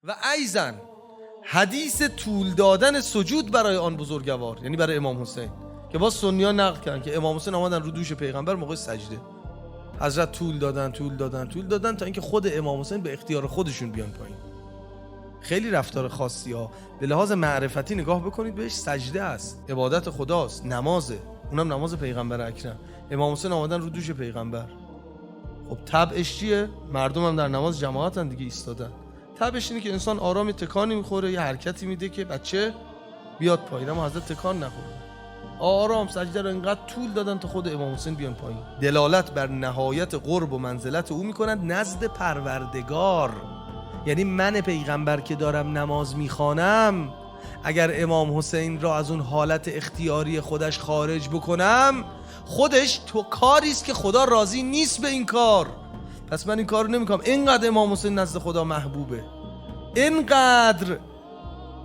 و ایزن حدیث طول دادن سجود برای آن بزرگوار، یعنی برای امام حسین، که باز سنی‌ها نقل کردن که امام حسین آمدن رو دوش پیغمبر موقع سجده، حضرت طول دادن تا اینکه خود امام حسین به اختیار خودشون بیان پایین. خیلی رفتار خاصی ها. به لحاظ معرفتی نگاه بکنید بهش، سجده است، عبادت خداست، نمازه، اونم نماز پیغمبر اکرم. امام حسین آمدن رو دوش پیغمبر. خب طبعش چیه؟ مردم هم در نماز جماعتن دیگه، ایستادن. طبعش اینه که انسان آرامی تکانی میخوره، یه حرکتی میده که بچه بیاد پایین، اما حضرت تکان نخورد. آرام سجده رو انقدر طول دادن تا خود امام حسین بیان پایین. دلالت بر نهایت قرب و منزلت او میکنند نزد پروردگار. یعنی من پیغمبر که دارم نماز میخوانم، اگر امام حسین را از اون حالت اختیاری خودش خارج بکنم، خودش تو کاریست که خدا راضی نیست به این کار، پس من این کار رو نمیکنم. اینقدر امام حسین نزد خدا محبوبه، اینقدر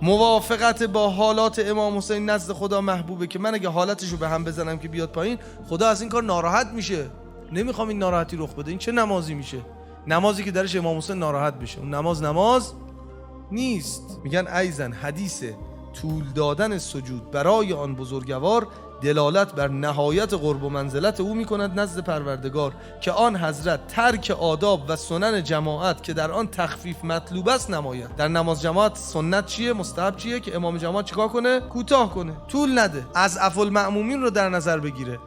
موافقت با حالات امام حسین نزد خدا محبوبه که من اگه حالتشو به هم بزنم که بیاد پایین، خدا از این کار ناراحت میشه. نمیخوام این ناراحتی رخ بده. این چه نمازی میشه؟ نمازی که درش امام حسین ناراحت بشه. اون نماز نیست. میگن ایزن حدیث طول دادن سجود برای آن بزرگوار دلالت بر نهایت قرب و منزلت او میکند نزد پروردگار، که آن حضرت ترک آداب و سنن جماعت که در آن تخفیف مطلوب است نماید. در نماز جماعت سنت چیه؟ مستحب چیه؟ که امام جماعت چیکار کنه؟ کوتاه کنه، طول نده، از المأمومین رو در نظر بگیره.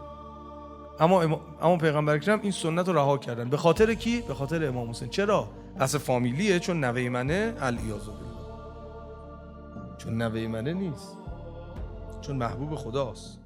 اما پیغمبر اکرم این سنت رو رها کردن. به خاطر کی؟ به خاطر امام حسین. چرا؟ پس فامیلیه، چون نوه منه، الیاذ بالله، چون نوه منه نیست، چون محبوب خداست.